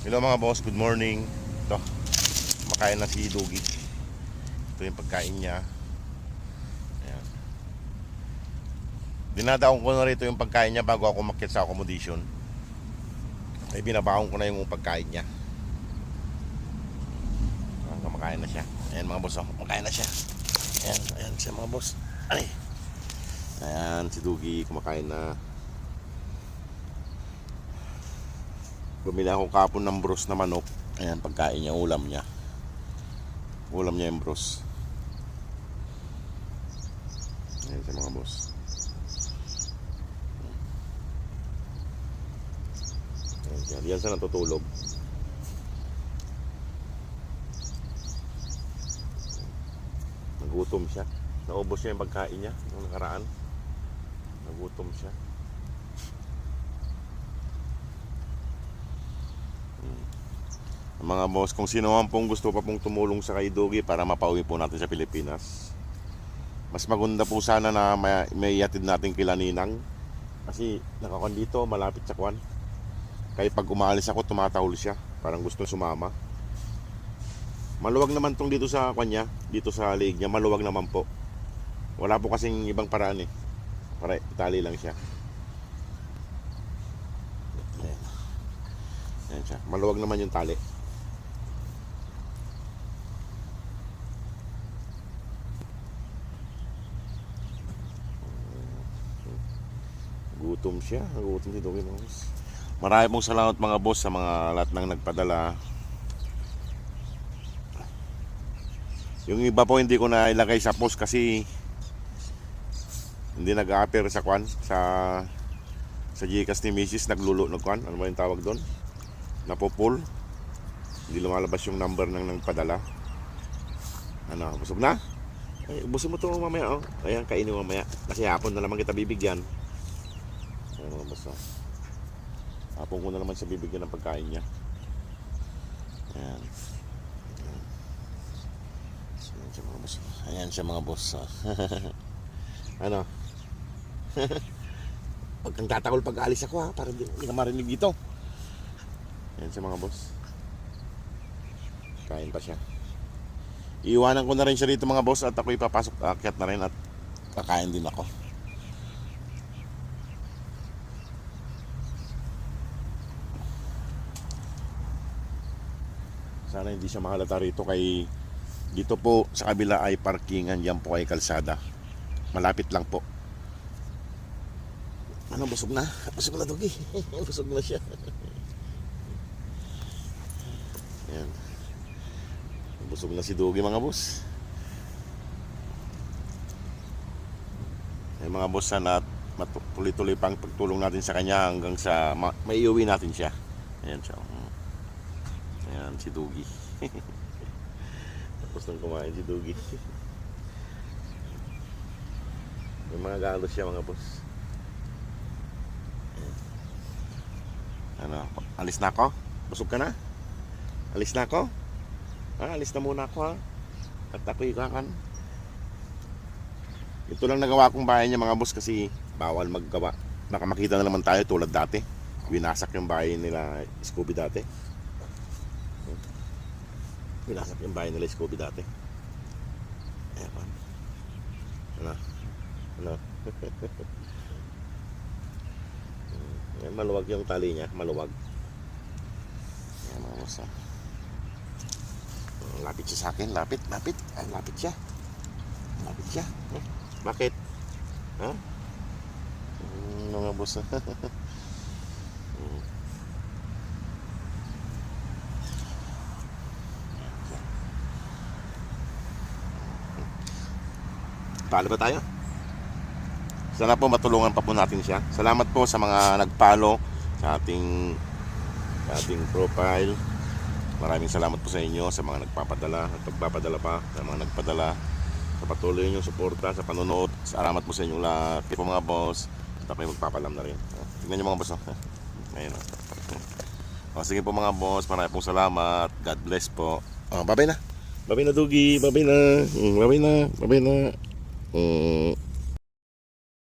Hello mga boss, good morning. Ito, makain na si Dugi. Ito yung pagkain niya. Ayan. Dinadaon ko na rito yung pagkain niya bago ako umakyat sa accommodation. Ay binabaon ko na yung pagkain niya. Kumakain na siya. Ayan mga boss, kumakain na siya. Ayan siya mga boss. Ay. Ayan si Dugi, kumakain na. Bumili ako kapon ng bros na manok. Ayan, pagkain niya, ulam niya. Ulam niya yung bros. Ayan sa mga boss. Ayan, yan sa natutulog. Nagutom siya. Naubos siya yung pagkain niya nung nakaraan. Nagutom siya. Mga boss, kung sino man pong gusto pa pong tumulong sa kay Dugi para mapauwi po natin sa Pilipinas, mas maganda po sana na may ihatid natin kila Ninang, kasi nakakon dito malapit sa kwan. Kahit pag umaalis ako tumatahol siya, parang gusto sumama. Maluwag naman tong dito sa kanya, dito sa liig niya, maluwag naman po. Wala po kasing ibang paraan para itali lang siya. Ayan siya, maluwag naman yung tali. Gutom siya, gutom si Dugi mga boss. Marami pong salamat mga boss sa mga lahat ng nagpadala. Yung iba po hindi ko na ilagay sa post kasi hindi nag-a-appear sa kwan sa Gcash ni Mrs. Nagkwan, ano ba yung tawag doon? Napopul. Hindi lumalabas yung number ng nagpadala. Ano, busog na? Ay, ubusin mo to mamaya, oh. Ayan, kainin mo mamaya. Kasi hapon na naman kita bibigyan. Ayan mga boss, oh. Hapon ko na naman siya bibigyan ng pagkain niya. Ayan. Ayan siya mga boss. Ayan siya mga boss, oh. Ano? Pag kang tatakol pag alis ako, ha, para hindi ka marinig dito. Ayan siya mga boss. Kain pa siya. Iiwanan ko na rin siya dito mga boss at ako ipapasok, aakyat na rin at kakain din ako. Sana hindi siya mahalata rito kay dito po sa kabila ay parkingan, yan po ay kalsada. Malapit lang po. Ano, busog na? Busog na Dugi. Busog na siya. Ayan. Busog na si Dugi mga boss. Ay mga boss, sana tuloy-tuloy pang pagtulong natin sa kanya hanggang sa maiuwi natin siya. Ayan siya. Ayan si Dugi. Tapos nang kumain si Dugi. May mga galos siya mga boss. Ano, alis na ako? Busog ka na? Alis na ako? Alis na muna ako, ha? At ako'y kakan. Ito lang nagawa kong bahay niya mga boss kasi bawal maggawa. Baka makita na naman tayo tulad dati. Winasak yung bahay nila Scooby dati. Winasak yung bahay nila Scooby dati. Ayan. Ano? Maluwag yung tali niya, maluwag. Ayan mga boss, ha? Lapit siya sa akin, lapit. Ay, lapit siya. Bakit? Ha? Mga boss, ha? Paano ba tayo? Sana po matulungan pa po natin siya. Salamat po sa mga nag-follow sa ating profile. Maraming salamat po sa inyo, sa mga nagpapadala at pagpapadala pa, sa mga nagpadala, sa patuloy ninyong suporta, sa panonood. Salamat po sa inyong lahat. Kaya po mga boss, at ako'y magpapalam na rin. Tignan niyo mga boss. Ayun. Sige po mga boss, maraming pong salamat. God bless po. Babay na. Babay na Dugi, babay na. Babay na.